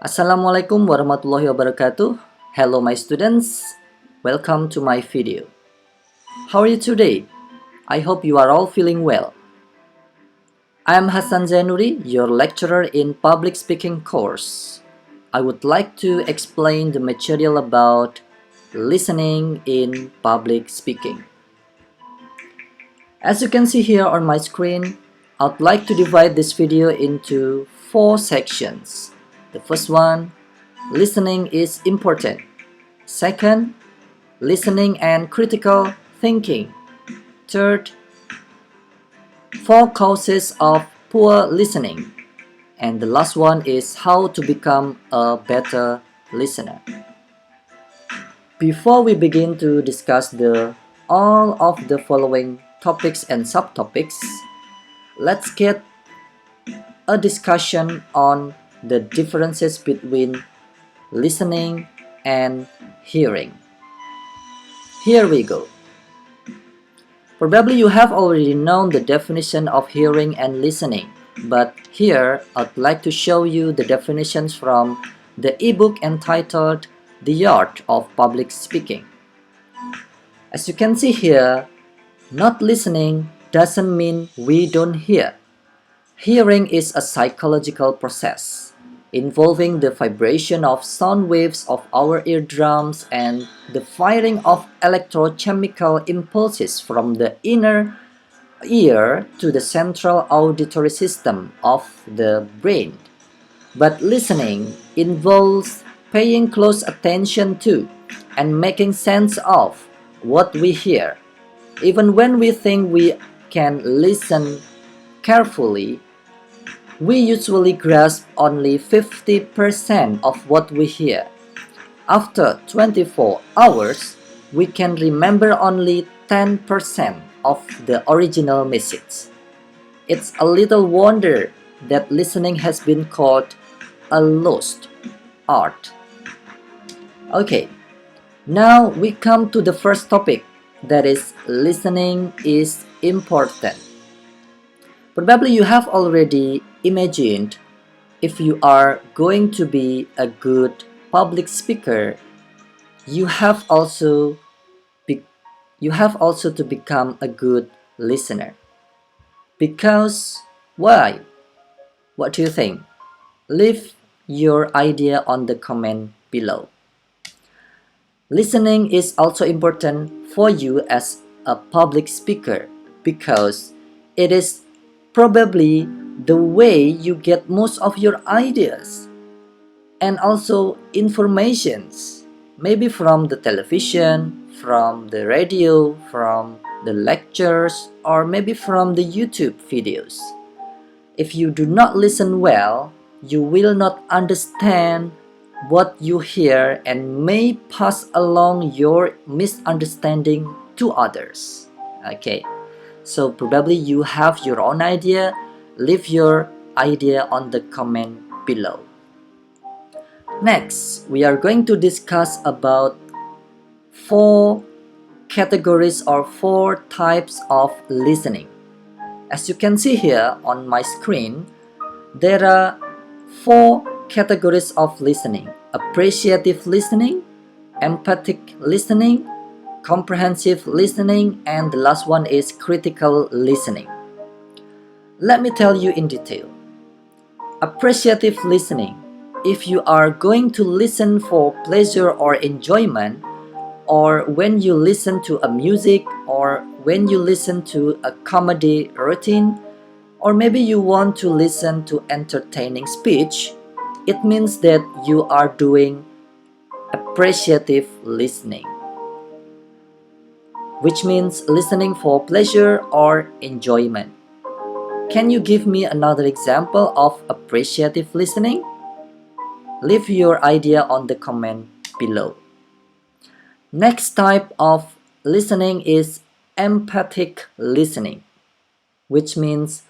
Assalamualaikum warahmatullahi wabarakatuh. Hello my students, welcome to my video. How are you today? I hope you are all feeling well. I am Hassan Zainuri, your lecturer in public speaking course. I would like to explain the material about listening in public speaking. As you can see here on my screen, I'd like to divide this video into 4 sections. The first one, listening is important. Second, listening and critical thinking. Third, 4 causes of poor listening. And the last one is how to become a better listener. Before we begin to discuss all of the following topics and subtopics, let's get a discussion on the differences between listening and hearing. Here we go. Probably you have already known the definition of hearing and listening, but here I'd like to show you the definitions from the ebook entitled The Art of Public Speaking. As you can see here, not listening doesn't mean we don't hear. Hearing is a psychological process involving the vibration of sound waves of our eardrums and the firing of electrochemical impulses from the inner ear to the central auditory system of the brain. But listening involves paying close attention to and making sense of what we hear. Even when we think we can listen carefully, we usually grasp only 50% of what we hear. After 24 hours, we can remember only 10% of the original message. It's a little wonder that listening has been called a lost art. Okay, now we come to the first topic, that is, listening is important. Probably you have already imagined if you are going to be a good public speaker, you have also to become a good listener. Because why? What do you think? Leave your idea on the comment below. Listening is also important for you as a public speaker because it is probably the way you get most of your ideas and also informations, maybe from the television, from the radio, from the lectures, or maybe from the YouTube videos. If you do not listen well, you will not understand what you hear and may pass along your misunderstanding to others. Okay, so probably you have your own idea. Leave your idea on the comment below. Next, we are going to discuss about 4 categories or 4 types of listening. As you can see here on my screen, there are 4 categories of listening: appreciative listening, empathic listening, comprehensive listening, and the last one is critical listening. Let me tell you in detail. Appreciative listening. If you are going to listen for pleasure or enjoyment, or when you listen to a music, or when you listen to a comedy routine, or maybe you want to listen to entertaining speech, it means that you are doing appreciative listening, which means listening for pleasure or enjoyment. Can you give me another example of appreciative listening? Leave your idea on the comment below. Next type of listening is empathic listening, which means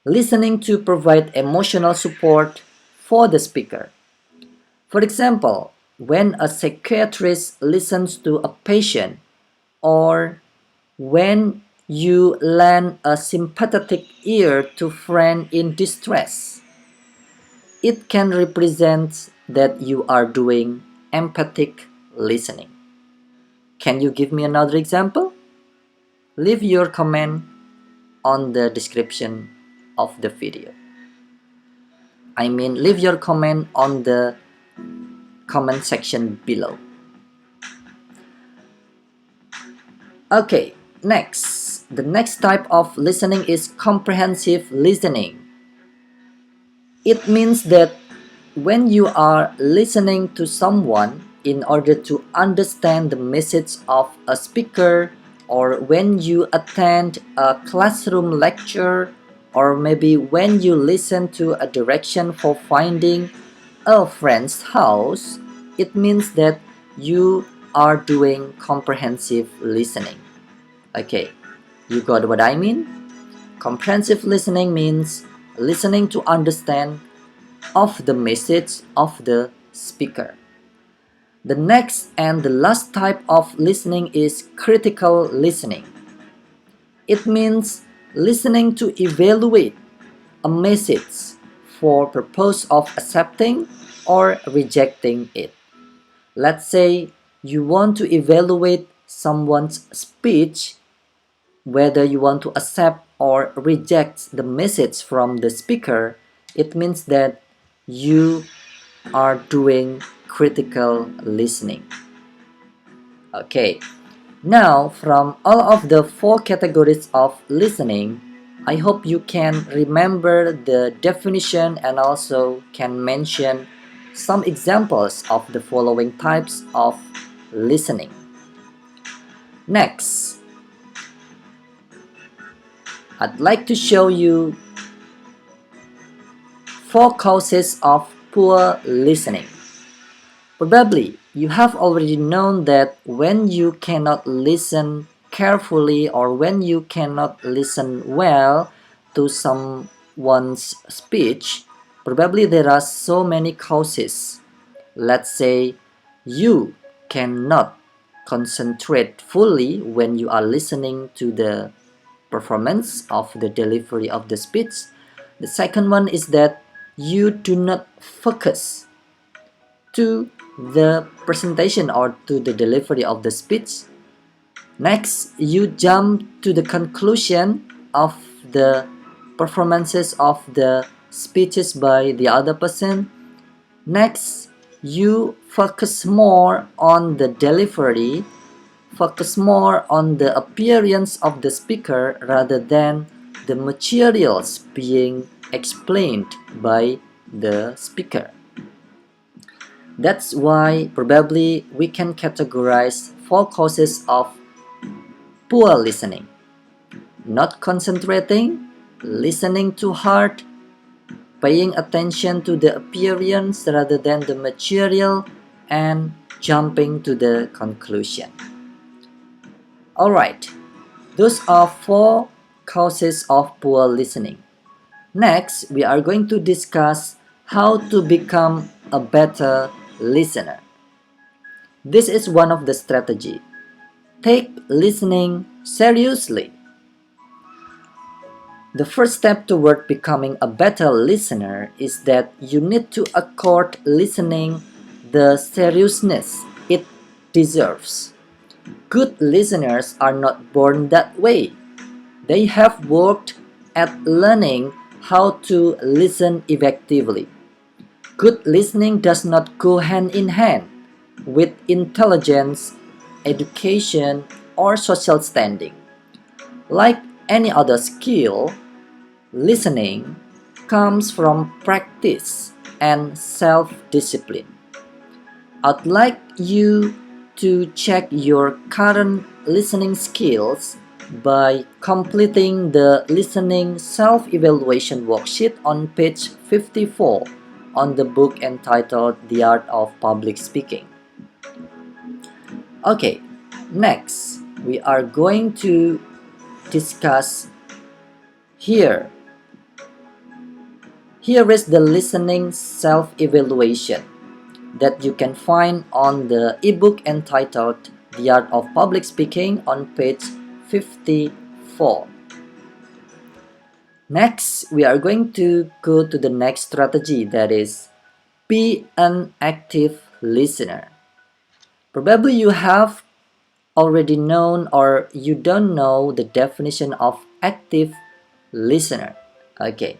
listening to provide emotional support for the speaker. For example, when a psychiatrist listens to a patient, or when you lend a sympathetic ear to a friend in distress. It can represent that you are doing empathic listening. Can you give me another example? Leave your comment on the description of the video. I mean, leave your comment on the comment section below. Okay, next. The next type of listening is comprehensive listening. It means that when you are listening to someone in order to understand the message of a speaker, or when you attend a classroom lecture, or maybe when you listen to a direction for finding a friend's house, it means that you are doing comprehensive listening. Okay, you got what I mean? Comprehensive listening means listening to understand of the message of the speaker. The next and the last type of listening is critical listening. It means listening to evaluate a message for purpose of accepting or rejecting it. Let's say you want to evaluate someone's speech, whether you want to accept or reject the message from the speaker. It means that you are doing critical listening. Okay, now from all of the 4 categories of listening, I hope you can remember the definition and also can mention some examples of the following types of listening. Next, I'd like to show you 4 causes of poor listening. Probably you have already known that when you cannot listen carefully or when you cannot listen well to someone's speech, probably there are so many causes. Let's say you cannot concentrate fully when you are listening to the performance of the delivery of the speech. The second one is that you do not focus to the presentation or to the delivery of the speech. Next, you jump to the conclusion of the performances of the speeches by the other person. Next, you focus more on the delivery, focus more on the appearance of the speaker rather than the materials being explained by the speaker. That's why probably we can categorize 4 causes of poor listening: not concentrating, listening too hard, paying attention to the appearance rather than the material, and jumping to the conclusion. Alright, those are 4 causes of poor listening. Next, we are going to discuss how to become a better listener. This is one of the strategies. Take listening seriously. The first step toward becoming a better listener is that you need to accord listening the seriousness it deserves. Good listeners are not born that way. They have worked at learning how to listen effectively. Good listening does not go hand in hand with intelligence, education, or social standing. Like any other skill, listening comes from practice and self-discipline. I'd like you to check your current listening skills by completing the listening self-evaluation worksheet on page 54 on the book entitled The Art of Public Speaking. Okay, next we are going to discuss here. Here is the listening self-evaluation that you can find on the ebook entitled The Art of Public Speaking on page 54. Next, we are going to go to the next strategy, that is be an active listener. Probably you have already known or you don't know the definition of active listener. Okay.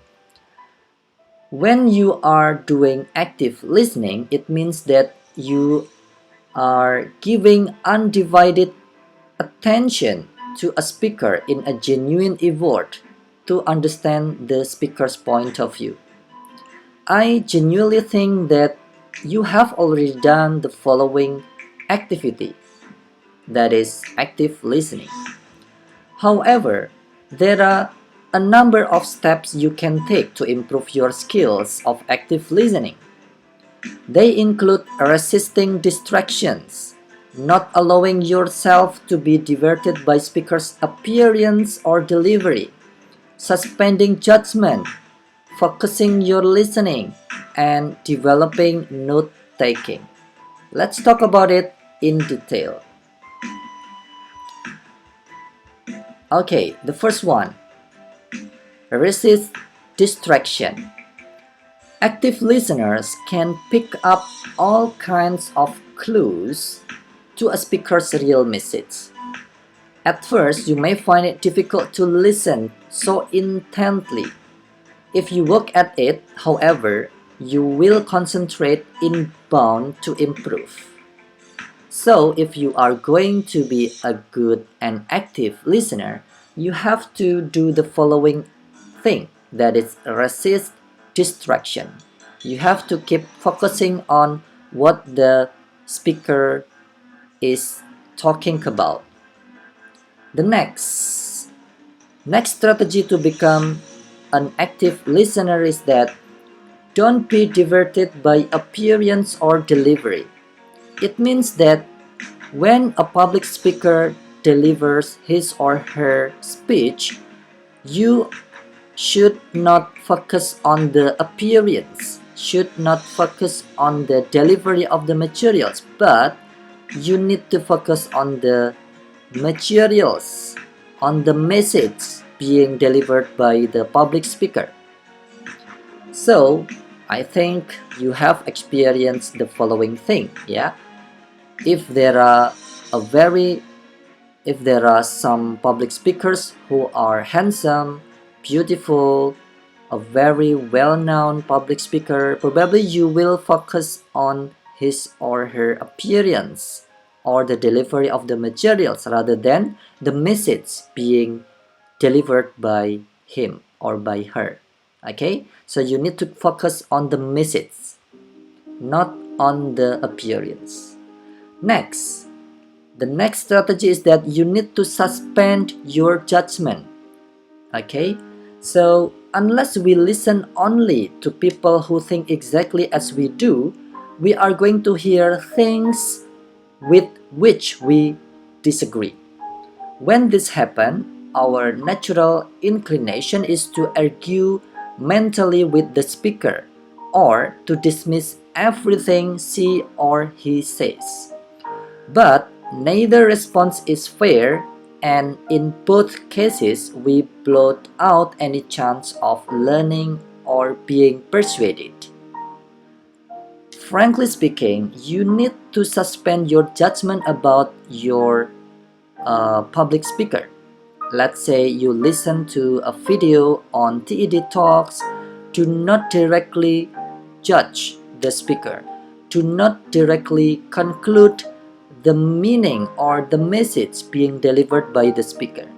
When you are doing active listening, it means that you are giving undivided attention to a speaker in a genuine effort to understand the speaker's point of view. I genuinely think that you have already done the following activity, that is active listening. However, there are a number of steps you can take to improve your skills of active listening. They include resisting distractions, not allowing yourself to be diverted by speaker's appearance or delivery, suspending judgment, focusing your listening, and developing note-taking. Let's talk about it in detail. Okay, the first one, resist distraction. Active listeners can pick up all kinds of clues to a speaker's real message. At first, you may find it difficult to listen so intently. If you work at it, however, you will concentrate inbound to improve. So, if you are going to be a good and active listener, you have to do the following thing, that is resist distraction. You have to keep focusing on what the speaker is talking about. The next strategy to become an active listener is that don't be diverted by appearance or delivery. It means that when a public speaker delivers his or her speech, you should not focus on the appearance, should not focus on the delivery of the materials, but you need to focus on the materials, on the message being delivered by the public speaker. So, I think you have experienced the following thing, yeah? If there are some public speakers who are handsome, beautiful, a very well-known public speaker, probably you will focus on his or her appearance or the delivery of the materials rather than the message being delivered by him or by her. Okay, so you need to focus on the message, not on the appearance. Next, the next strategy is that you need to suspend your judgment. Okay, so unless we listen only to people who think exactly as we do, we are going to hear things with which we disagree. When this happens, our natural inclination is to argue mentally with the speaker or to dismiss everything she or he says. But neither response is fair, and in both cases we blot out any chance of learning or being persuaded. Frankly speaking, you need to suspend your judgment about your public speaker. Let's say you listen to a video on TED Talks. Do not directly judge the speaker. Do not directly conclude the meaning or the message being delivered by the speaker.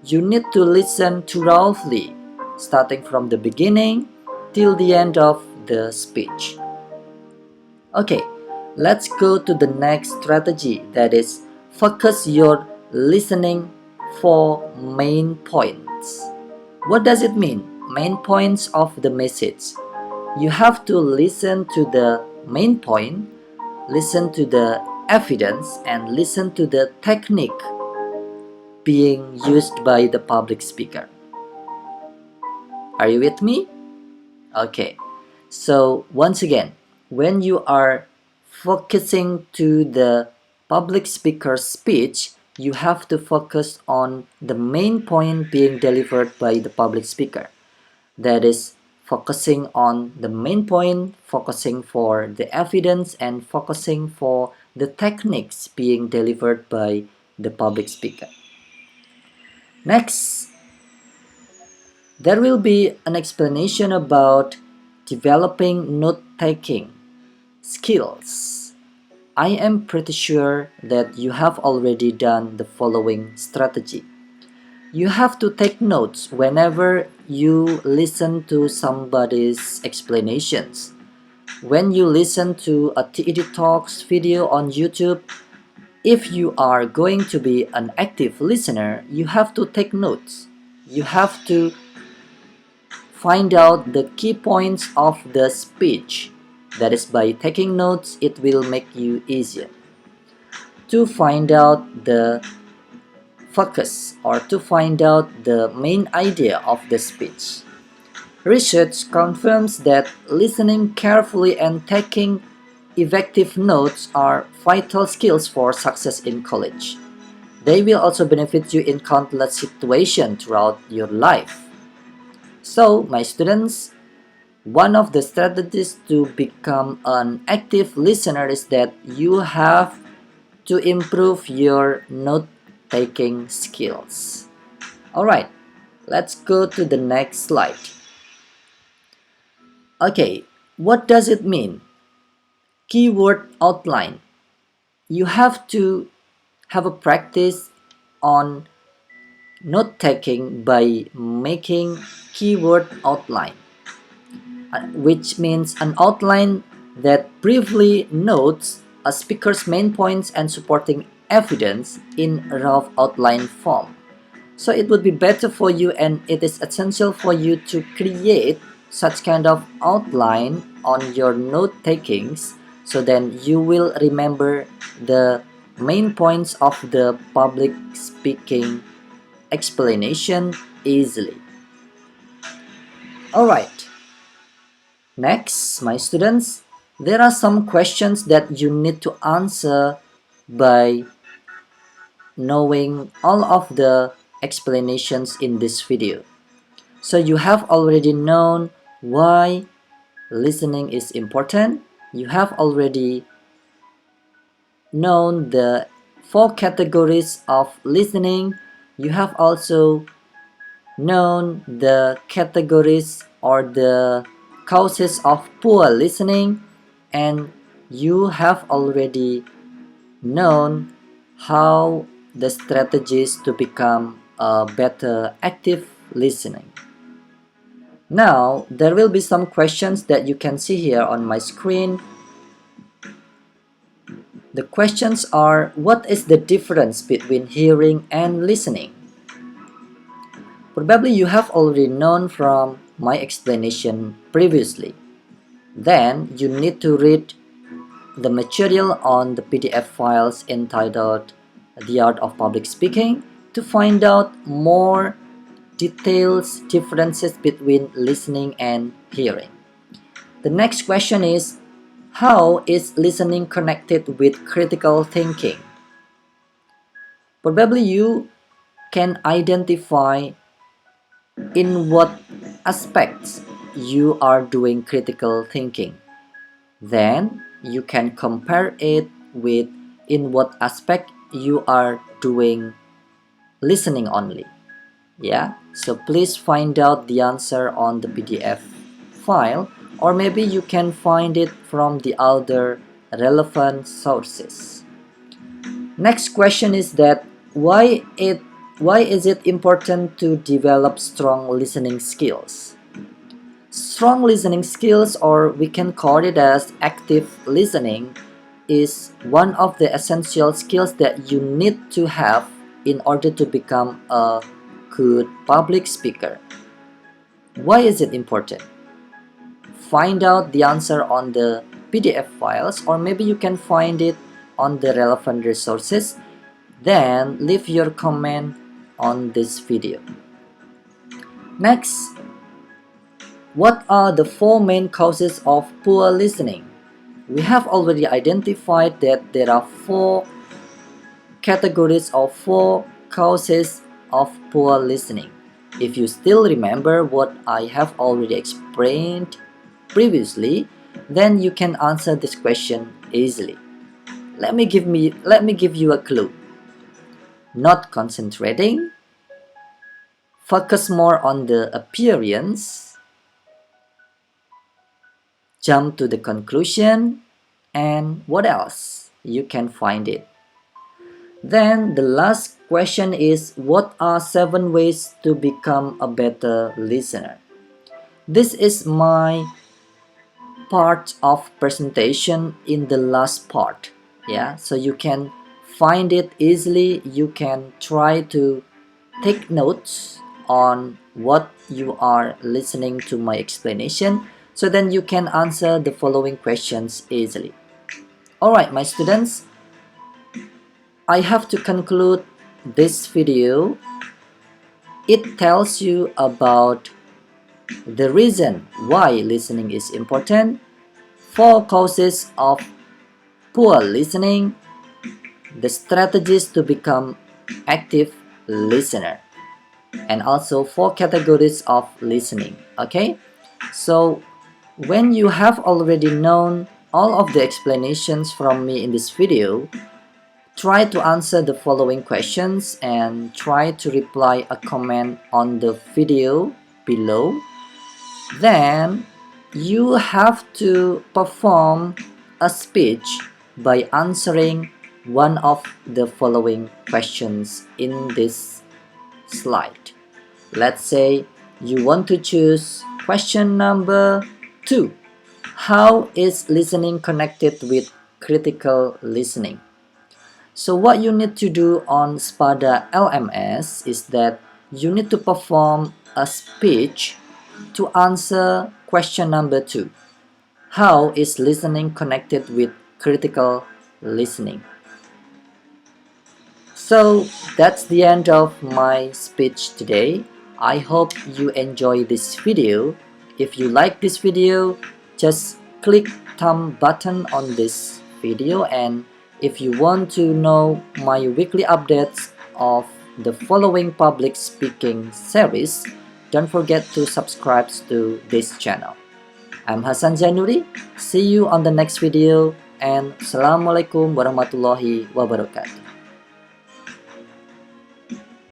You need to listen thoroughly, starting from the beginning till the end of the speech. Okay, let's go to the next strategy, that is focus your listening for main points. What does it mean? Main points of the message. You have to listen to the main point, listen to the evidence, and listen to the technique being used by the public speaker. Are you with me? Okay, so once again, when you are focusing to the public speaker's speech, you have to focus on the main point being delivered by the public speaker. That is focusing on the main point, focusing for the evidence, and focusing for the techniques being delivered by the public speaker. Next, there will be an explanation about developing note-taking skills. I am pretty sure that you have already done the following strategy. You have to take notes whenever you listen to somebody's explanations. When you listen to a TED Talks video on YouTube, if you are going to be an active listener, you have to take notes. You have to find out the key points of the speech. That is, by taking notes, it will make you easier to find out the focus or to find out the main idea of the speech. Research confirms that listening carefully and taking effective notes are vital skills for success in college. They will also benefit you in countless situations throughout your life. So, my students, one of the strategies to become an active listener is that you have to improve your note-taking skills. Alright, let's go to the next slide. Okay, what does it mean? Keyword outline. You have to have a practice on note-taking by making keyword outline, which means an outline that briefly notes a speaker's main points and supporting evidence in rough outline form. So it would be better for you, and it is essential for you to create such kind of outline on your note takings, so then you will remember the main points of the public speaking explanation easily. Alright, next, my students, there are some questions that you need to answer by knowing all of the explanations in this video. So you have already known why listening is important. You have already known the 4 categories of listening. You have also known the categories or the causes of poor listening, and you have already known how the strategies to become a better active listening. Now, there will be some questions that you can see here on my screen. The questions are, what is the difference between hearing and listening? Probably you have already known from my explanation previously. Then you need to read the material on the PDF files entitled The Art of Public Speaking to find out more details, differences between listening and hearing. The next question is, how is listening connected with critical thinking? Probably you can identify in what aspects you are doing critical thinking. Then you can compare it with in what aspect you are doing listening only. Yeah, so please find out the answer on the PDF file, or maybe you can find it from the other relevant sources. Next question is that why is it important to develop strong listening skills? Strong listening skills, or we can call it as active listening, is one of the essential skills that you need to have in order to become a good public speaker. Why is it important? Find out the answer on the PDF files, or maybe you can find it on the relevant resources. Then leave your comment on this video. Next, what are the 4 main causes of poor listening? We have already identified that there are 4 categories of 4 causes of poor listening. If you still remember what I have already explained previously, then you can answer this question easily. Let me give you a clue. Not concentrating, focus more on the appearance, jump to the conclusion, and what else? You can find it. Then the last question is, what are 7 ways to become a better listener? This is my part of presentation in the last part. Yeah, so you can find it easily. You can try to take notes on what you are listening to my explanation, so then you can answer the following questions easily. Alright, my students, I have to conclude this video. It tells you about the reason why listening is important, 4 causes of poor listening, the strategies to become active listener, and also 4 categories of listening. Okay, so when you have already known all of the explanations from me in this video, try to answer the following questions and try to reply a comment on the video below. Then you have to perform a speech by answering one of the following questions in this slide. Let's say you want to choose question number 2. How is listening connected with critical listening? So what you need to do on SPADA LMS is that you need to perform a speech to answer question number 2. How is listening connected with critical listening? So that's the end of my speech today. I hope you enjoy this video. If you like this video, just click thumb button on this video, and if you want to know my weekly updates of the following public speaking series, don't forget to subscribe to this channel. I'm Hasan Zainuri. See you on the next video, and Assalamualaikum warahmatullahi wabarakatuh.